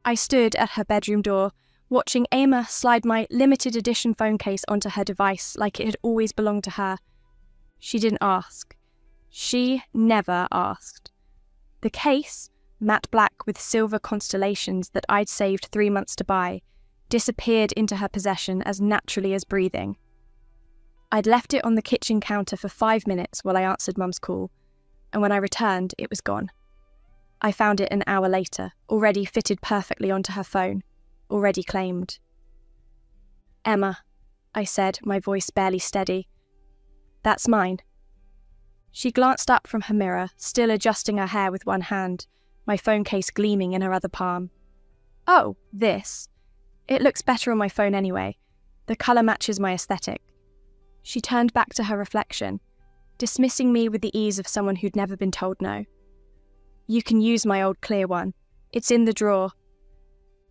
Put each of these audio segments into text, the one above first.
I stood at her bedroom door, watching Emma slide my limited edition phone case onto her device like it had always belonged to her. She didn't ask. She never asked. The case, matte black with silver constellations that I'd saved 3 months to buy, disappeared into her possession as naturally as breathing. I'd left it on the kitchen counter for 5 minutes while I answered Mum's call, and when I returned, it was gone. I found it an hour later, already fitted perfectly onto her phone, already claimed. "Emma," I said, my voice barely steady. "That's mine." She glanced up from her mirror, still adjusting her hair with one hand, my phone case gleaming in her other palm. "Oh, this. It looks better on my phone anyway. The colour matches my aesthetic." She turned back to her reflection, dismissing me with the ease of someone who'd never been told no. "You can use my old clear one. It's in the drawer."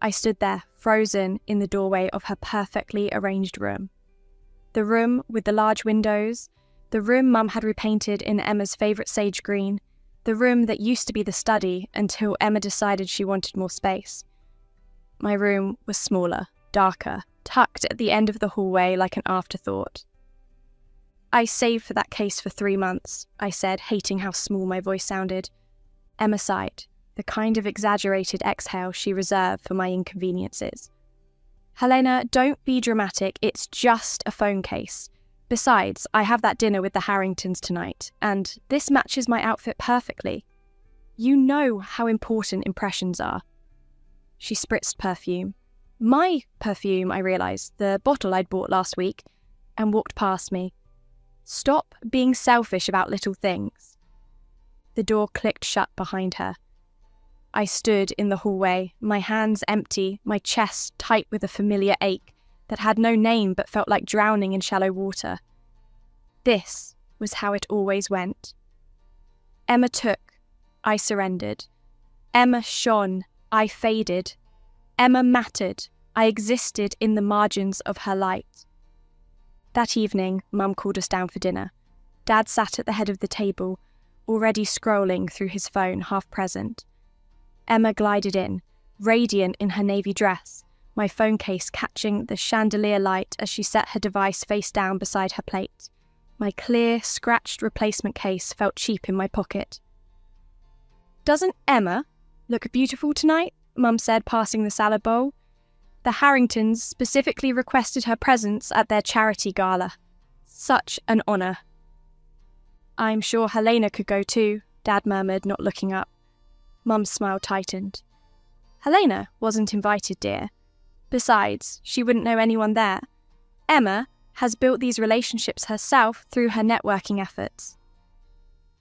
I stood there, frozen in the doorway of her perfectly arranged room. The room with the large windows, the room Mum had repainted in Emma's favourite sage green, the room that used to be the study until Emma decided she wanted more space. My room was smaller, darker, tucked at the end of the hallway like an afterthought. "I saved for that case for 3 months," I said, hating how small my voice sounded. Emma sighed, the kind of exaggerated exhale she reserved for my inconveniences. "Helena, don't be dramatic, it's just a phone case. Besides, I have that dinner with the Harringtons tonight, and this matches my outfit perfectly. You know how important impressions are." She spritzed perfume. My perfume, I realised, the bottle I'd bought last week, and walked past me. "Stop being selfish about little things." The door clicked shut behind her. I stood in the hallway, my hands empty, my chest tight with a familiar ache that had no name but felt like drowning in shallow water. This was how it always went. Emma took, I surrendered. Emma shone, I faded. Emma mattered, I existed in the margins of her light. That evening, Mum called us down for dinner. Dad sat at the head of the table, already scrolling through his phone, half present. Emma glided in, radiant in her navy dress, my phone case catching the chandelier light as she set her device face down beside her plate. My clear, scratched replacement case felt cheap in my pocket. "Doesn't Emma look beautiful tonight?" Mum said, passing the salad bowl. "The Harringtons specifically requested her presence at their charity gala. Such an honour." "I'm sure Helena could go too," Dad murmured, not looking up. Mum's smile tightened. "Helena wasn't invited, dear. Besides, she wouldn't know anyone there. Emma has built these relationships herself through her networking efforts."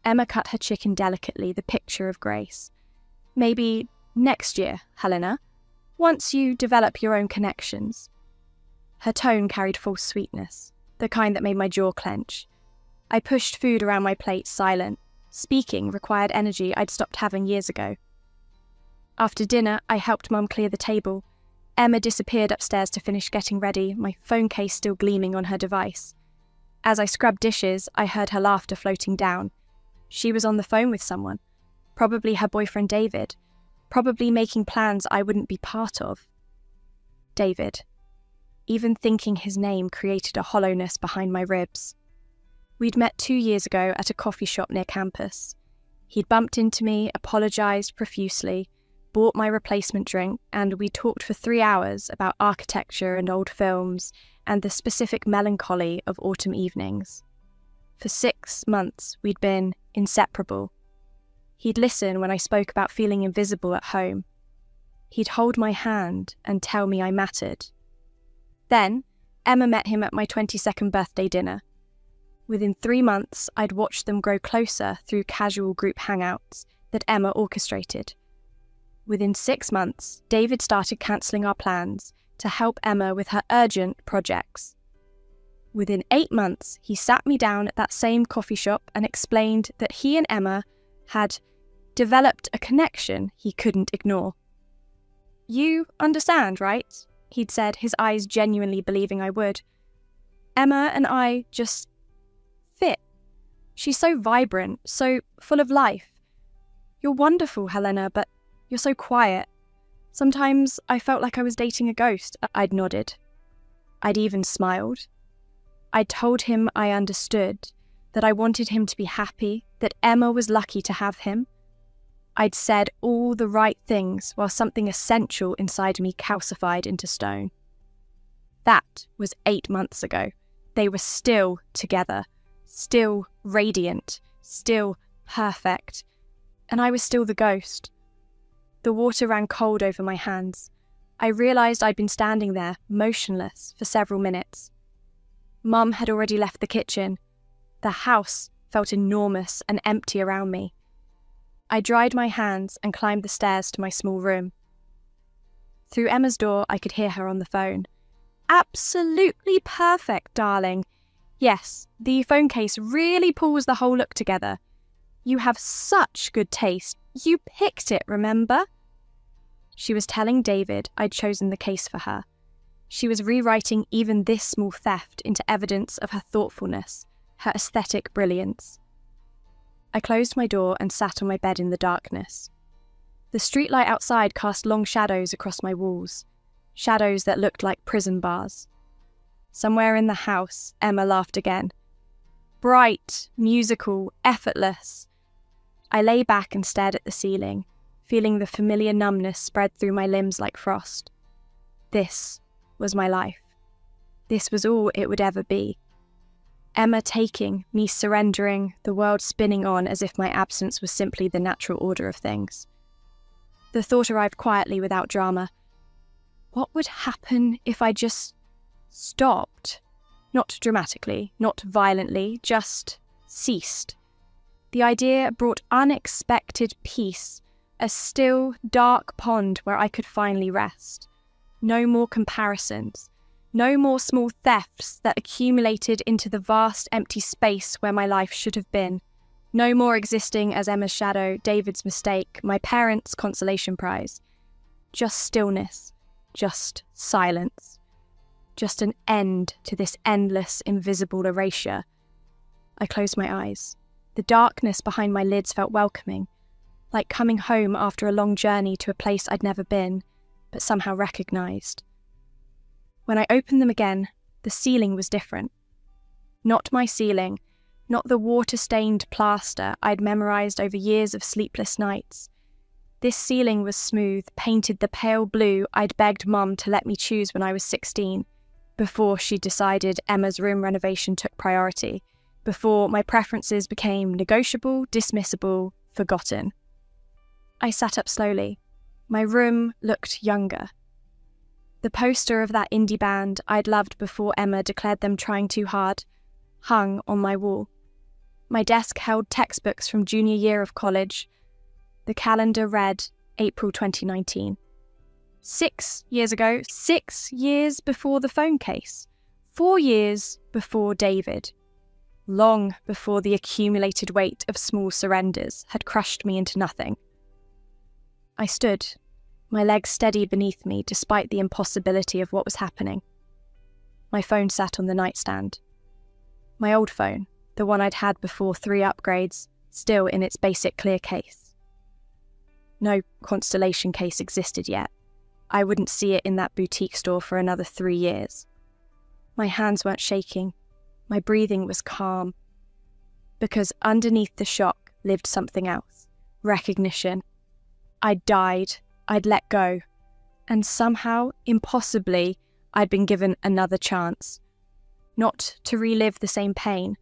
Emma cut her chicken delicately, the picture of grace. "Maybe next year, Helena, once you develop your own connections." Her tone carried false sweetness, the kind that made my jaw clench. I pushed food around my plate, silent. Speaking required energy I'd stopped having years ago. After dinner, I helped Mum clear the table. Emma disappeared upstairs to finish getting ready, my phone case still gleaming on her device. As I scrubbed dishes, I heard her laughter floating down. She was on the phone with someone, probably her boyfriend David, probably making plans I wouldn't be part of. David. Even thinking his name created a hollowness behind my ribs. We'd met 2 years ago at a coffee shop near campus. He'd bumped into me, apologised profusely, bought my replacement drink, and we talked for 3 hours about architecture and old films and the specific melancholy of autumn evenings. For 6 months, we'd been inseparable. He'd listen when I spoke about feeling invisible at home. He'd hold my hand and tell me I mattered. Then, Emma met him at my 22nd birthday dinner. Within 3 months, I'd watched them grow closer through casual group hangouts that Emma orchestrated. Within 6 months, David started cancelling our plans to help Emma with her urgent projects. Within 8 months, he sat me down at that same coffee shop and explained that he and Emma had developed a connection he couldn't ignore. "You understand, right?" he'd said, his eyes genuinely believing I would. "Emma and I just fit. She's so vibrant, so full of life. You're wonderful, Helena, but you're so quiet. Sometimes I felt like I was dating a ghost. I'd nodded. I'd even smiled. I'd told him I understood, that I wanted him to be happy, that Emma was lucky to have him. I'd said all the right things while something essential inside me calcified into stone. That was 8 months ago. They were still together, still radiant, still perfect, and I was still the ghost. The water ran cold over my hands. I realised I'd been standing there, motionless, for several minutes. Mum had already left the kitchen. The house felt enormous and empty around me. I dried my hands and climbed the stairs to my small room. Through Emma's door, I could hear her on the phone. "Absolutely perfect, darling. Yes, the phone case really pulls the whole look together. You have such good taste. You picked it, remember?" She was telling David I'd chosen the case for her. She was rewriting even this small theft into evidence of her thoughtfulness, her aesthetic brilliance. I closed my door and sat on my bed in the darkness. The streetlight outside cast long shadows across my walls, shadows that looked like prison bars. Somewhere in the house, Emma laughed again. Bright, musical, effortless. I lay back and stared at the ceiling, feeling the familiar numbness spread through my limbs like frost. This was my life. This was all it would ever be. Emma taking, me surrendering, the world spinning on as if my absence was simply the natural order of things. The thought arrived quietly without drama. What would happen if I just stopped? Not dramatically, not violently, just ceased. The idea brought unexpected peace, a still, dark pond where I could finally rest. No more comparisons. No more small thefts that accumulated into the vast empty space where my life should have been. No more existing as Emma's shadow, David's mistake, my parents' consolation prize. Just stillness. Just silence. Just an end to this endless, invisible erasure. I closed my eyes. The darkness behind my lids felt welcoming, like coming home after a long journey to a place I'd never been, but somehow recognised. When I opened them again, the ceiling was different. Not my ceiling, not the water-stained plaster I'd memorised over years of sleepless nights. This ceiling was smooth, painted the pale blue I'd begged Mum to let me choose when I was 16, before she decided Emma's room renovation took priority, before my preferences became negotiable, dismissible, forgotten. I sat up slowly. My room looked younger. The poster of that indie band I'd loved before Emma declared them trying too hard hung on my wall. My desk held textbooks from junior year of college. The calendar read April 2019. 6 years ago, 6 years before the phone case, 4 years before David. Long before the accumulated weight of small surrenders had crushed me into nothing. I stood, my legs steady beneath me despite the impossibility of what was happening. My phone sat on the nightstand. My old phone, the one I'd had before 3 upgrades, still in its basic clear case. No Constellation case existed yet. I wouldn't see it in that boutique store for another 3 years. My hands weren't shaking. My breathing was calm. Because underneath the shock lived something else. Recognition. I'd died. I'd let go. And somehow, impossibly, I'd been given another chance. Not to relive the same pain,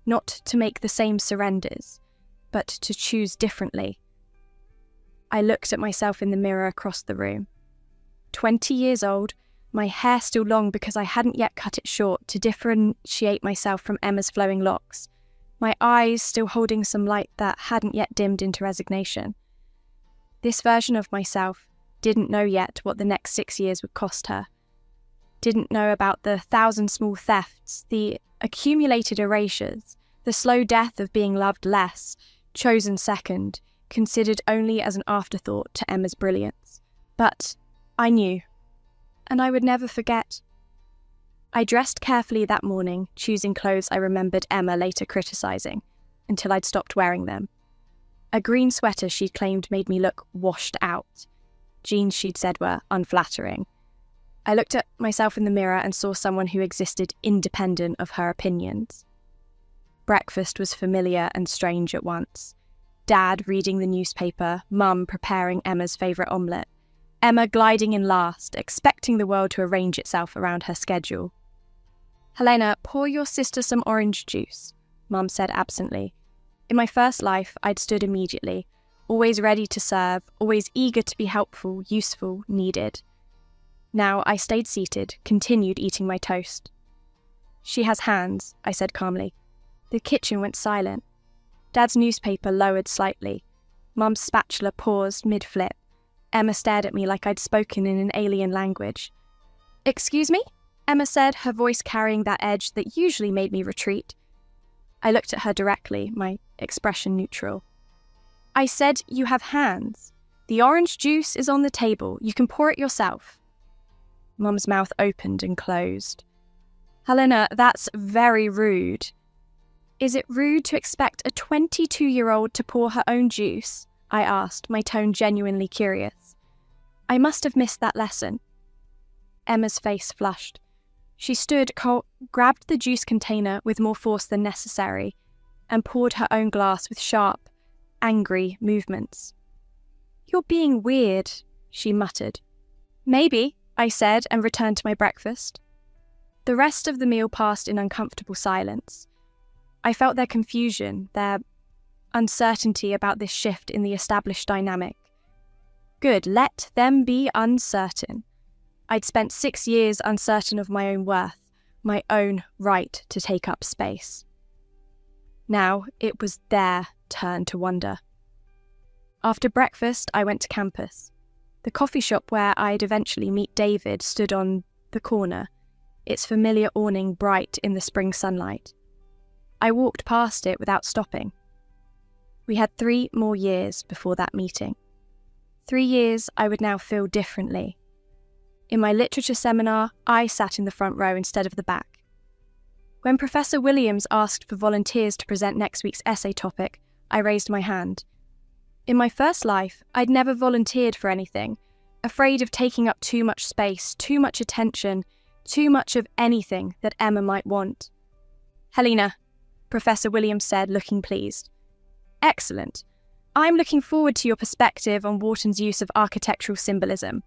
not to make the same surrenders, but to choose differently. I looked at myself in the mirror across the room. 20 years old, my hair still long because I hadn't yet cut it short to differentiate myself from Emma's flowing locks, my eyes still holding some light that hadn't yet dimmed into resignation. This version of myself didn't know yet what the next 6 years would cost her. Didn't know about the 1,000 small thefts, the accumulated erasures, the slow death of being loved less, chosen second, considered only as an afterthought to Emma's brilliance. But I knew, and I would never forget. I dressed carefully that morning, choosing clothes I remembered Emma later criticising, until I'd stopped wearing them. A green sweater she'd claimed made me look washed out. Jeans she'd said were unflattering. I looked at myself in the mirror and saw someone who existed independent of her opinions. Breakfast was familiar and strange at once. Dad reading the newspaper, Mum preparing Emma's favourite omelette, Emma gliding in last, expecting the world to arrange itself around her schedule. "Helena, pour your sister some orange juice," Mum said absently. In my first life, I'd stood immediately, always ready to serve, always eager to be helpful, useful, needed. Now I stayed seated, continued eating my toast. "She has hands," I said calmly. The kitchen went silent. Dad's newspaper lowered slightly. Mum's spatula paused mid-flip. Emma stared at me like I'd spoken in an alien language. "Excuse me?" Emma said, her voice carrying that edge that usually made me retreat. I looked at her directly, my expression neutral. "I said you have hands. The orange juice is on the table. You can pour it yourself." Mum's mouth opened and closed. "Helena, that's very rude." "Is it rude to expect a 22-year-old to pour her own juice?" I asked, my tone genuinely curious. I must have missed that lesson. Emma's face flushed. She stood, grabbed the juice container with more force than necessary, and poured her own glass with sharp, angry movements. "You're being weird," she muttered. "Maybe," I said, and returned to my breakfast. The rest of the meal passed in uncomfortable silence. I felt their confusion, their uncertainty about this shift in the established dynamic. Good, let them be uncertain. I'd spent 6 years uncertain of my own worth, my own right to take up space. Now it was their turn to wonder. After breakfast, I went to campus. The coffee shop where I'd eventually meet David stood on the corner, its familiar awning bright in the spring sunlight. I walked past it without stopping. We had 3 more years before that meeting. 3 years I would now feel differently. In my literature seminar, I sat in the front row instead of the back. When Professor Williams asked for volunteers to present next week's essay topic, I raised my hand. In my first life, I'd never volunteered for anything, afraid of taking up too much space, too much attention, too much of anything that Emma might want. "Helena," Professor Williams said, looking pleased. "Excellent. I'm looking forward to your perspective on Wharton's use of architectural symbolism."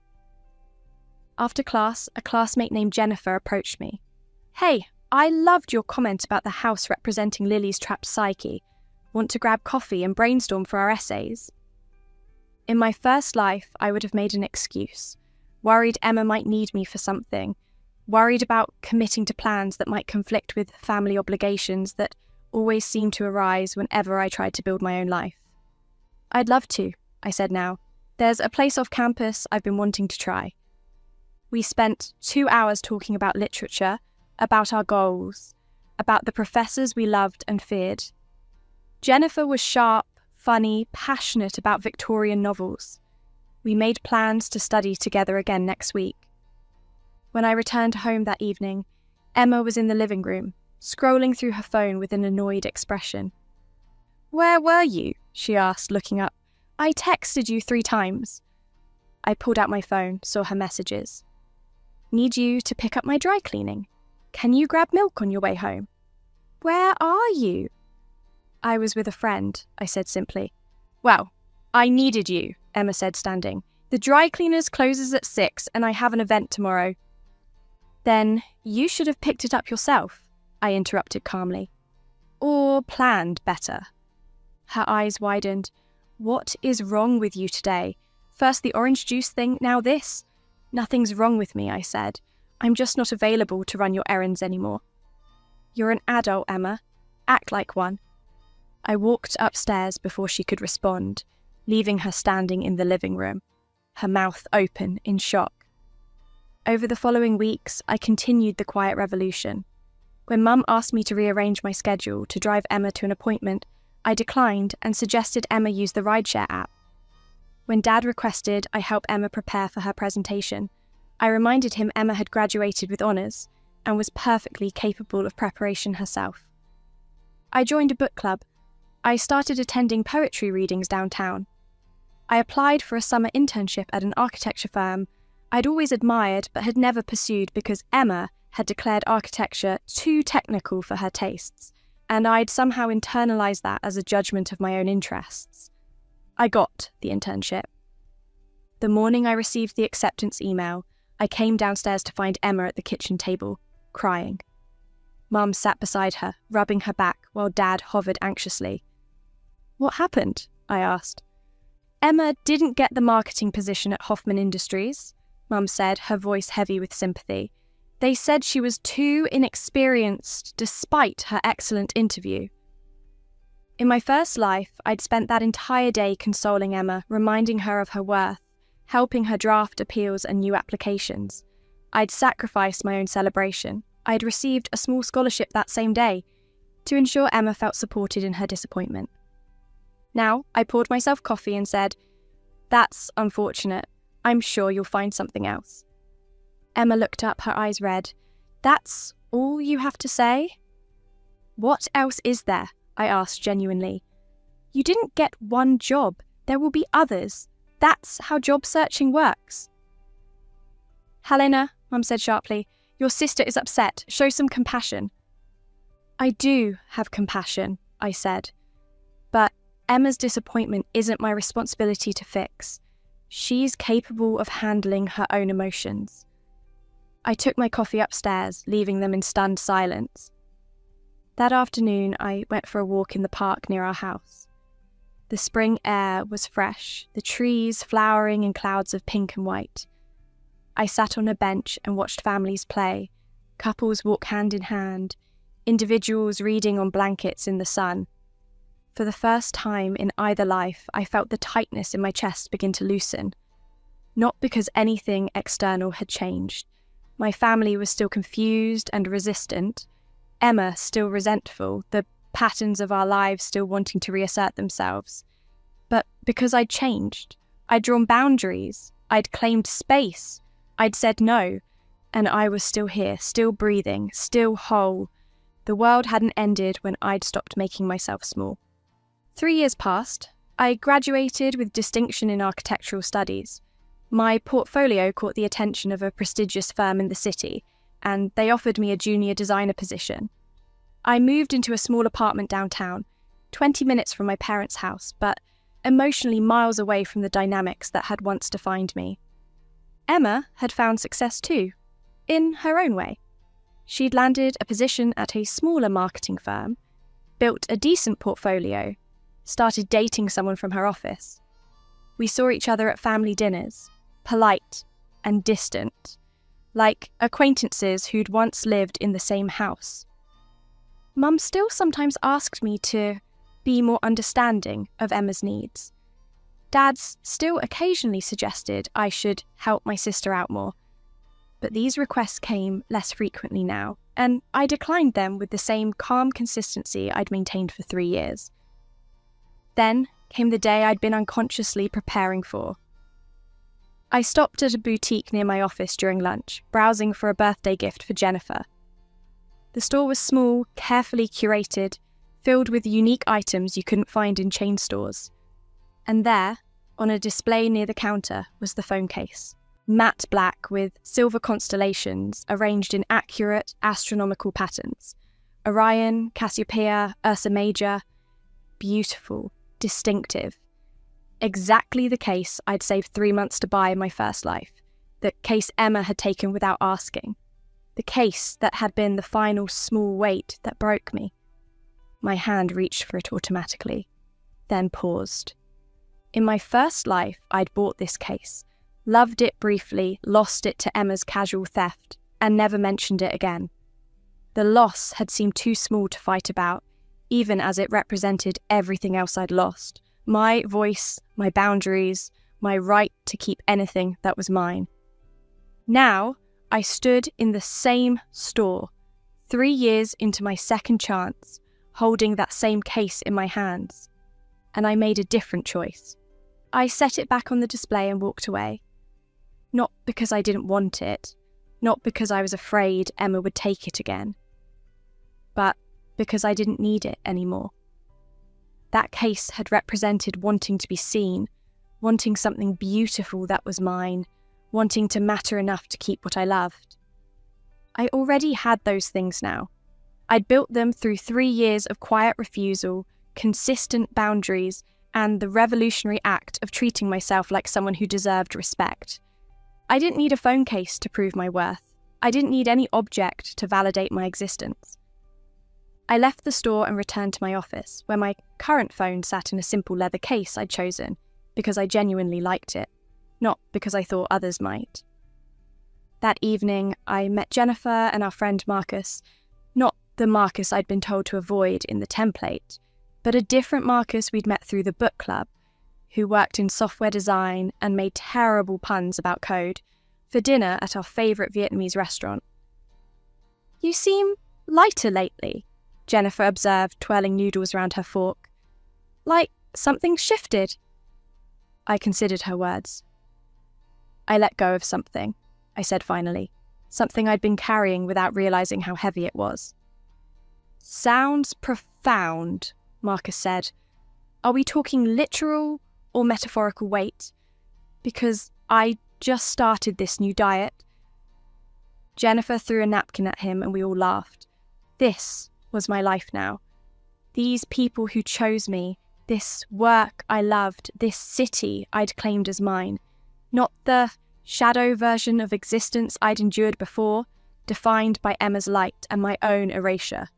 After class, a classmate named Jennifer approached me. "Hey, I loved your comment about the house representing Lily's trapped psyche. Want to grab coffee and brainstorm for our essays?" In my first life, I would have made an excuse, worried Emma might need me for something, worried about committing to plans that might conflict with family obligations that always seemed to arise whenever I tried to build my own life. "I'd love to," I said now. "There's a place off campus I've been wanting to try." We spent 2 hours talking about literature, about our goals, about the professors we loved and feared. Jennifer was sharp, funny, passionate about Victorian novels. We made plans to study together again next week. When I returned home that evening, Emma was in the living room, scrolling through her phone with an annoyed expression. "Where were you?" she asked, looking up. "I texted you 3 times. I pulled out my phone, saw her messages. "Need you to pick up my dry cleaning. Can you grab milk on your way home?" "Where are you?" "I was with a friend," I said simply. "Well, I needed you," Emma said, standing. "The dry cleaners closes at 6 and I have an event tomorrow." "Then you should have picked it up yourself," I interrupted calmly. "Or planned better." Her eyes widened. "What is wrong with you today? First the orange juice thing, now this." "Nothing's wrong with me," I said. "I'm just not available to run your errands anymore." "You're an adult, Emma. Act like one." I walked upstairs before she could respond, leaving her standing in the living room, her mouth open in shock. Over the following weeks, I continued the quiet revolution. When Mum asked me to rearrange my schedule to drive Emma to an appointment, I declined and suggested Emma use the rideshare app. When Dad requested I help Emma prepare for her presentation, I reminded him Emma had graduated with honours and was perfectly capable of preparation herself. I joined a book club. I started attending poetry readings downtown. I applied for a summer internship at an architecture firm I'd always admired but had never pursued because Emma had declared architecture too technical for her tastes, and I'd somehow internalized that as a judgment of my own interests. I got the internship. The morning I received the acceptance email, I came downstairs to find Emma at the kitchen table, crying. Mum sat beside her, rubbing her back while Dad hovered anxiously. "What happened?" I asked. "Emma didn't get the marketing position at Hoffman Industries," Mum said, her voice heavy with sympathy. "They said she was too inexperienced despite her excellent interview." In my first life, I'd spent that entire day consoling Emma, reminding her of her worth, helping her draft appeals and new applications. I'd sacrificed my own celebration. I'd received a small scholarship that same day to ensure Emma felt supported in her disappointment. Now, I poured myself coffee and said, "That's unfortunate. I'm sure you'll find something else." Emma looked up, her eyes red. "That's all you have to say?" "What else is there?" I asked genuinely. "You didn't get one job. There will be others. That's how job searching works." "Helena," Mum said sharply, "your sister is upset. Show some compassion." "I do have compassion," I said. "But Emma's disappointment isn't my responsibility to fix. She's capable of handling her own emotions." I took my coffee upstairs, leaving them in stunned silence. That afternoon, I went for a walk in the park near our house. The spring air was fresh, the trees flowering in clouds of pink and white. I sat on a bench and watched families play, couples walk hand in hand, individuals reading on blankets in the sun. For the first time in either life, I felt the tightness in my chest begin to loosen. Not because anything external had changed. My family was still confused and resistant, Emma still resentful, the patterns of our lives still wanting to reassert themselves. But because I'd changed, I'd drawn boundaries, I'd claimed space, I'd said no, and I was still here, still breathing, still whole. The world hadn't ended when I'd stopped making myself small. 3 years passed. I graduated with distinction in architectural studies. My portfolio caught the attention of a prestigious firm in the city, and they offered me a junior designer position. I moved into a small apartment downtown, 20 minutes from my parents' house, but emotionally miles away from the dynamics that had once defined me. Emma had found success too, in her own way. She'd landed a position at a smaller marketing firm, built a decent portfolio, started dating someone from her office. We saw each other at family dinners, polite and distant, like acquaintances who'd once lived in the same house. Mum still sometimes asked me to be more understanding of Emma's needs. Dad's still occasionally suggested I should help my sister out more. But these requests came less frequently now, and I declined them with the same calm consistency I'd maintained for 3 years. Then came the day I'd been unconsciously preparing for. I stopped at a boutique near my office during lunch, browsing for a birthday gift for Jennifer. The store was small, carefully curated, filled with unique items you couldn't find in chain stores. And there, on a display near the counter, was the phone case. Matte black with silver constellations arranged in accurate astronomical patterns. Orion, Cassiopeia, Ursa Major. Beautiful, distinctive. Exactly the case I'd saved 3 months to buy in my first life. The case Emma had taken without asking. The case that had been the final small weight that broke me. My hand reached for it automatically, then paused. In my first life, I'd bought this case, loved it briefly, lost it to Emma's casual theft, and never mentioned it again. The loss had seemed too small to fight about, even as it represented everything else I'd lost. My voice, my boundaries, my right to keep anything that was mine. Now, I stood in the same store, 3 years into my second chance, holding that same case in my hands. And I made a different choice. I set it back on the display and walked away. Not because I didn't want it, not because I was afraid Emma would take it again, but because I didn't need it anymore. That case had represented wanting to be seen, wanting something beautiful that was mine, wanting to matter enough to keep what I loved. I already had those things now. I'd built them through 3 years of quiet refusal, consistent boundaries, and the revolutionary act of treating myself like someone who deserved respect. I didn't need a phone case to prove my worth. I didn't need any object to validate my existence. I left the store and returned to my office, where my current phone sat in a simple leather case I'd chosen because I genuinely liked it, not because I thought others might. That evening, I met Jennifer and our friend Marcus, not the Marcus I'd been told to avoid in the template, but a different Marcus we'd met through the book club, who worked in software design and made terrible puns about code, for dinner at our favourite Vietnamese restaurant. "You seem lighter lately," Jennifer observed, twirling noodles around her fork. "Like something's shifted." I considered her words. "I let go of something," I said finally. "Something I'd been carrying without realising how heavy it was." "Sounds profound," Marcus said. "Are we talking literal or metaphorical weight? Because I just started this new diet." Jennifer threw a napkin at him and we all laughed. This was my life now. These people who chose me, this work I loved, this city I'd claimed as mine. Not the shadow version of existence I'd endured before, defined by Emma's light and my own erasure.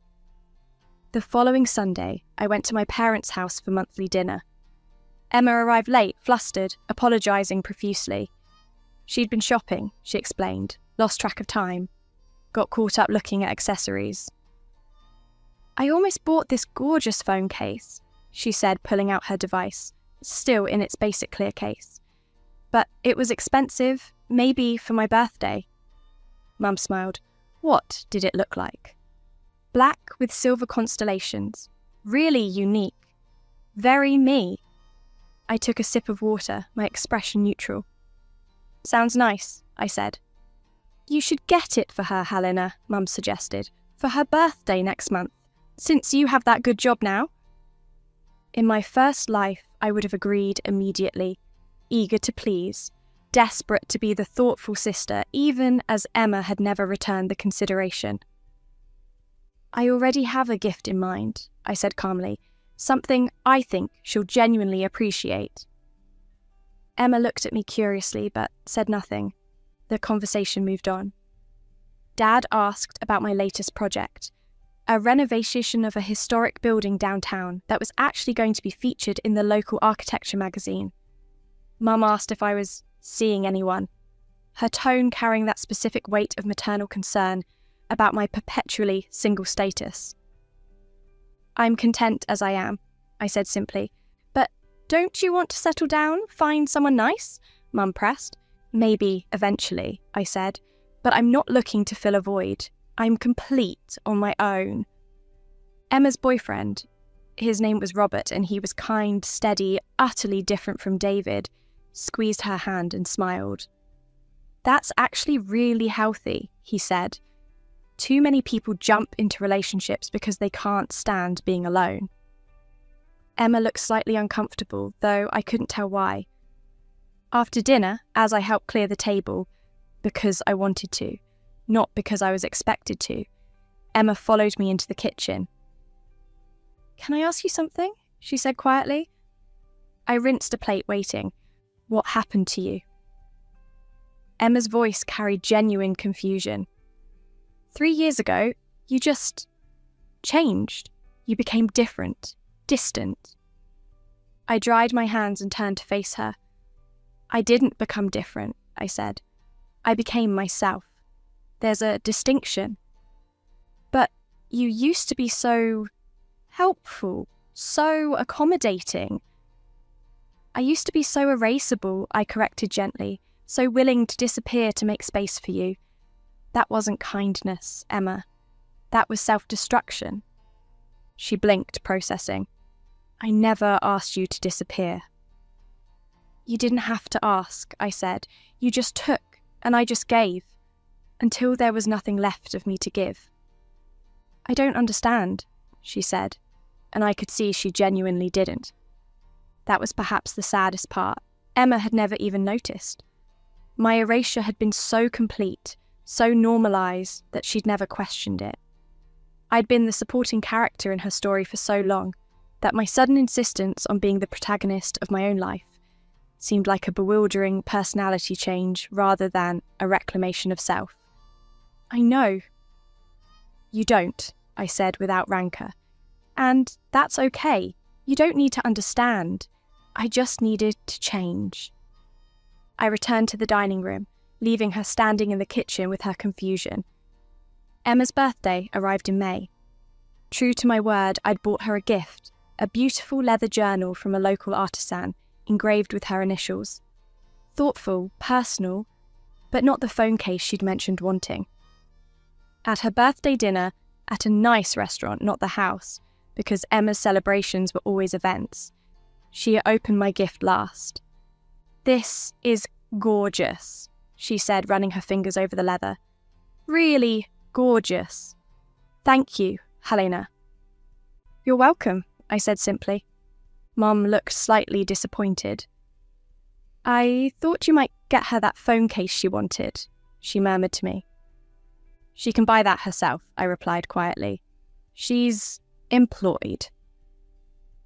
The following Sunday, I went to my parents' house for monthly dinner. Emma arrived late, flustered, apologising profusely. She'd been shopping, she explained, lost track of time, got caught up looking at accessories. "I almost bought this gorgeous phone case," she said, pulling out her device, still in its basic clear case. "But it was expensive, maybe for my birthday." Mum smiled. "What did it look like?" "Black with silver constellations. Really unique. Very me." I took a sip of water, my expression neutral. "Sounds nice," I said. "You should get it for her, Helena," Mum suggested, "for her birthday next month, since you have that good job now." In my first life, I would have agreed immediately, eager to please, desperate to be the thoughtful sister, even as Emma had never returned the consideration. "I already have a gift in mind," I said calmly, "something I think she'll genuinely appreciate." Emma looked at me curiously, but said nothing. The conversation moved on. Dad asked about my latest project, a renovation of a historic building downtown that was actually going to be featured in the local architecture magazine. Mum asked if I was seeing anyone, her tone carrying that specific weight of maternal concern about my perpetually single status. "I'm content as I am," I said simply. "But don't you want to settle down, find someone nice?" Mum pressed. "Maybe eventually," I said, "but I'm not looking to fill a void. I'm complete on my own." Emma's boyfriend, his name was Robert, and he was kind, steady, utterly different from David, squeezed her hand and smiled. "That's actually really healthy," he said. "Too many people jump into relationships because they can't stand being alone." Emma looked slightly uncomfortable, though I couldn't tell why. After dinner, as I helped clear the table, because I wanted to, not because I was expected to, Emma followed me into the kitchen. "Can I ask you something?" she said quietly. I rinsed a plate, waiting. "What happened to you?" Emma's voice carried genuine confusion. 3 years ago, you just changed. You became different, distant." I dried my hands and turned to face her. "I didn't become different," I said. "I became myself. There's a distinction." "But you used to be so helpful, so accommodating." "I used to be so erasable," I corrected gently, "so willing to disappear to make space for you. That wasn't kindness, Emma. That was self-destruction." She blinked, processing. "I never asked you to disappear." "You didn't have to ask," I said. "You just took, and I just gave, until there was nothing left of me to give." "I don't understand," she said, and I could see she genuinely didn't. That was perhaps the saddest part. Emma had never even noticed. My erasure had been so complete, so normalised that she'd never questioned it. I'd been the supporting character in her story for so long that my sudden insistence on being the protagonist of my own life seemed like a bewildering personality change rather than a reclamation of self. I know. You don't, I said without rancour. And that's okay. You don't need to understand. I just needed to change. I returned to the dining room, leaving her standing in the kitchen with her confusion. Emma's birthday arrived in May. True to my word, I'd bought her a gift, a beautiful leather journal from a local artisan, engraved with her initials. Thoughtful, personal, but not the phone case she'd mentioned wanting. At her birthday dinner, at a nice restaurant, not the house, because Emma's celebrations were always events, she opened my gift last. "This is gorgeous," she said, running her fingers over the leather. "Really gorgeous. Thank you, Helena." "You're welcome," I said simply. Mum looked slightly disappointed. "I thought you might get her that phone case she wanted," she murmured to me. "She can buy that herself," I replied quietly. "She's employed."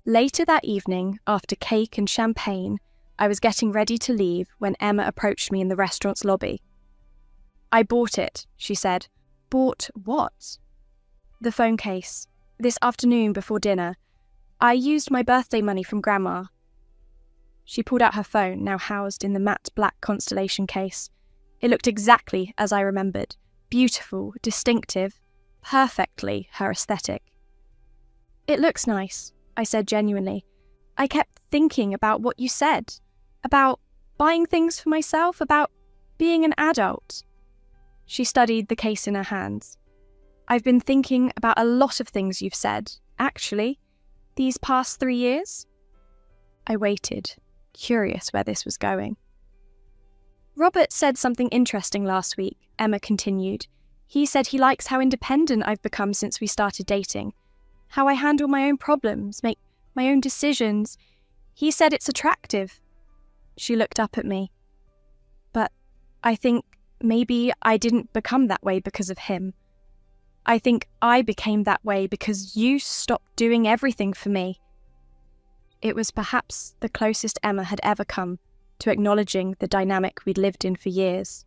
Later that evening, after cake and champagne, I was getting ready to leave when Emma approached me in the restaurant's lobby. "I bought it," she said. "Bought what?" "The phone case. This afternoon before dinner. I used my birthday money from Grandma." She pulled out her phone, now housed in the matte black Constellation case. It looked exactly as I remembered. Beautiful, distinctive, perfectly her aesthetic. "It looks nice," I said genuinely. "I kept thinking about what you said, about buying things for myself, about being an adult." She studied the case in her hands. "I've been thinking about a lot of things you've said, actually, these past 3 years." I waited, curious where this was going. "Robert said something interesting last week," Emma continued. "He said he likes how independent I've become since we started dating, how I handle my own problems, make my own decisions. He said it's attractive." She looked up at me. "But I think maybe I didn't become that way because of him. I think I became that way because you stopped doing everything for me." It was perhaps the closest Emma had ever come to acknowledging the dynamic we'd lived in for years.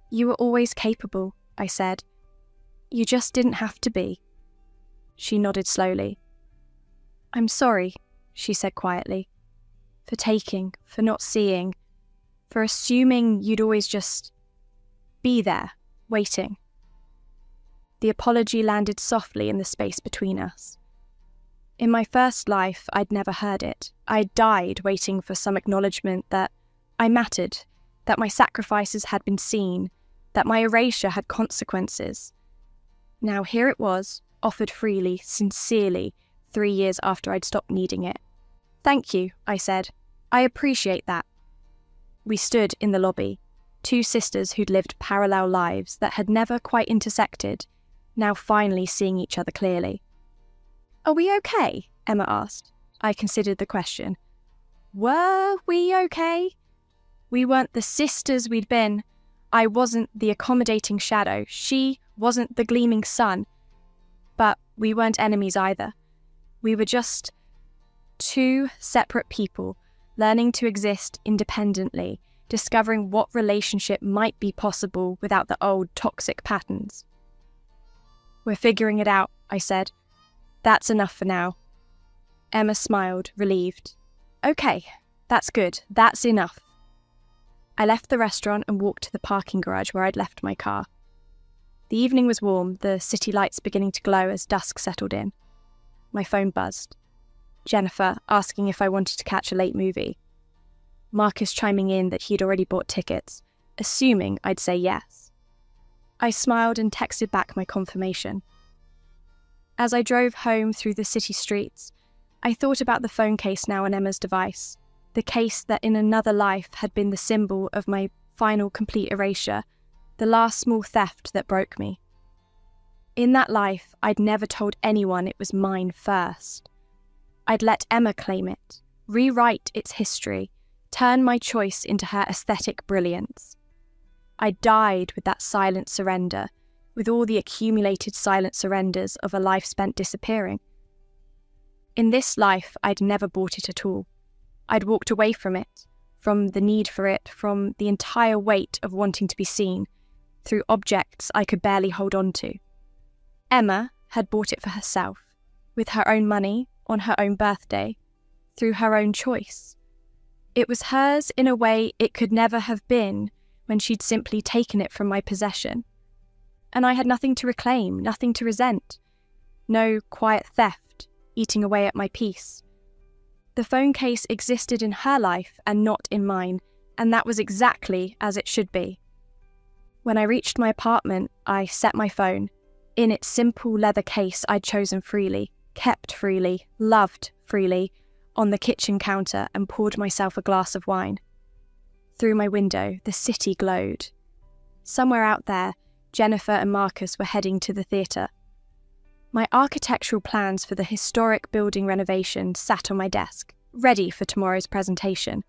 "You were always capable," I said. "You just didn't have to be." She nodded slowly. "I'm sorry," she said quietly, "for taking, for not seeing, for assuming you'd always just be there, waiting." The apology landed softly in the space between us. In my first life, I'd never heard it. I died waiting for some acknowledgement that I mattered, that my sacrifices had been seen, that my erasure had consequences. Now here it was, offered freely, sincerely, 3 years after I'd stopped needing it. "Thank you," I said. "I appreciate that." We stood in the lobby, two sisters who'd lived parallel lives that had never quite intersected, now finally seeing each other clearly. "Are we okay?" Emma asked. I considered the question. Were we okay? We weren't the sisters we'd been. I wasn't the accommodating shadow. She wasn't the gleaming sun. But we weren't enemies either. We were just two separate people, learning to exist independently, discovering what relationship might be possible without the old toxic patterns. "We're figuring it out," I said. "That's enough for now." Emma smiled, relieved. "Okay, that's good. That's enough." I left the restaurant and walked to the parking garage where I'd left my car. The evening was warm, the city lights beginning to glow as dusk settled in. My phone buzzed. Jennifer asking if I wanted to catch a late movie. Marcus chiming in that he'd already bought tickets, assuming I'd say yes. I smiled and texted back my confirmation. As I drove home through the city streets, I thought about the phone case now on Emma's device, the case that in another life had been the symbol of my final complete erasure, the last small theft that broke me. In that life, I'd never told anyone it was mine first. I'd let Emma claim it, rewrite its history, turn my choice into her aesthetic brilliance. I died with that silent surrender, with all the accumulated silent surrenders of a life spent disappearing. In this life, I'd never bought it at all. I'd walked away from it, from the need for it, from the entire weight of wanting to be seen, through objects I could barely hold on to. Emma had bought it for herself, with her own money, on her own birthday, through her own choice. It was hers in a way it could never have been when she'd simply taken it from my possession. And I had nothing to reclaim, nothing to resent. No quiet theft, eating away at my peace. The phone case existed in her life and not in mine, and that was exactly as it should be. When I reached my apartment, I set my phone, in its simple leather case I'd chosen freely, kept freely, loved freely, on the kitchen counter and poured myself a glass of wine. Through my window, the city glowed. Somewhere out there, Jennifer and Marcus were heading to the theatre. My architectural plans for the historic building renovation sat on my desk, ready for tomorrow's presentation.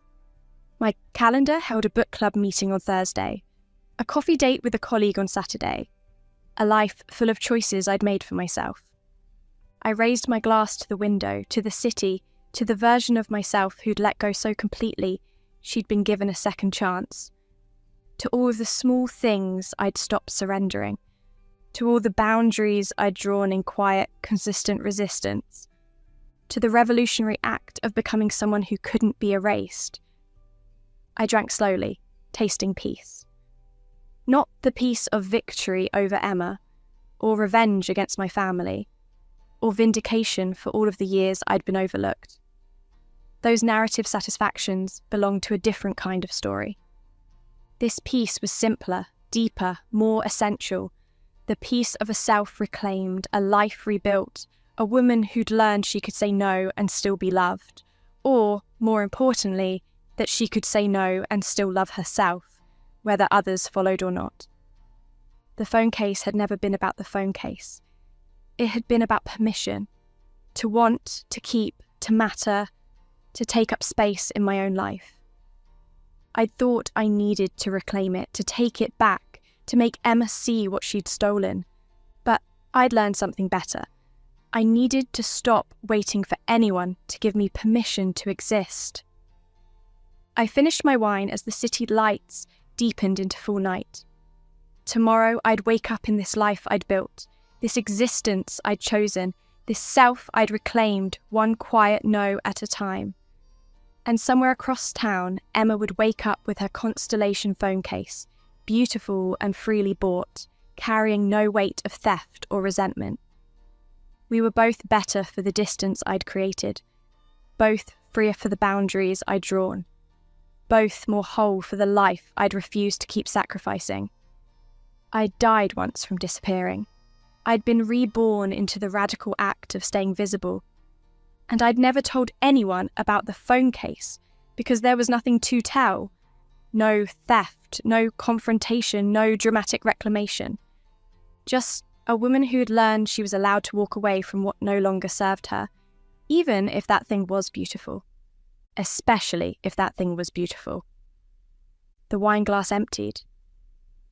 My calendar held a book club meeting on Thursday, a coffee date with a colleague on Saturday, a life full of choices I'd made for myself. I raised my glass to the window, to the city, to the version of myself who'd let go so completely she'd been given a second chance, to all of the small things I'd stopped surrendering, to all the boundaries I'd drawn in quiet, consistent resistance, to the revolutionary act of becoming someone who couldn't be erased. I drank slowly, tasting peace. Not the peace of victory over Emma, or revenge against my family, or vindication for all of the years I'd been overlooked. Those narrative satisfactions belonged to a different kind of story. This peace was simpler, deeper, more essential, the peace of a self reclaimed, a life rebuilt, a woman who'd learned she could say no and still be loved, or, more importantly, that she could say no and still love herself, whether others followed or not. The phone case had never been about the phone case. It had been about permission, to want, to keep, to matter, to take up space in my own life. I'd thought I needed to reclaim it, to take it back, to make Emma see what she'd stolen. But I'd learned something better. I needed to stop waiting for anyone to give me permission to exist. I finished my wine as the city lights deepened into full night. Tomorrow I'd wake up in this life I'd built, this existence I'd chosen, this self I'd reclaimed, one quiet no at a time. And somewhere across town, Emma would wake up with her Constellation phone case, beautiful and freely bought, carrying no weight of theft or resentment. We were both better for the distance I'd created, both freer for the boundaries I'd drawn, both more whole for the life I'd refused to keep sacrificing. I'd died once from disappearing. I'd been reborn into the radical act of staying visible. And I'd never told anyone about the phone case because there was nothing to tell. No theft, no confrontation, no dramatic reclamation. Just a woman who'd learned she was allowed to walk away from what no longer served her, even if that thing was beautiful. Especially if that thing was beautiful. The wine glass emptied.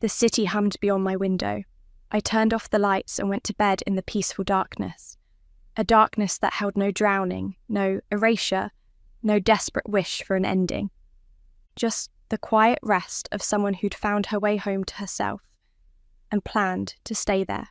The city hummed beyond my window. I turned off the lights and went to bed in the peaceful darkness. A darkness that held no drowning, no erasure, no desperate wish for an ending. Just the quiet rest of someone who'd found her way home to herself and planned to stay there.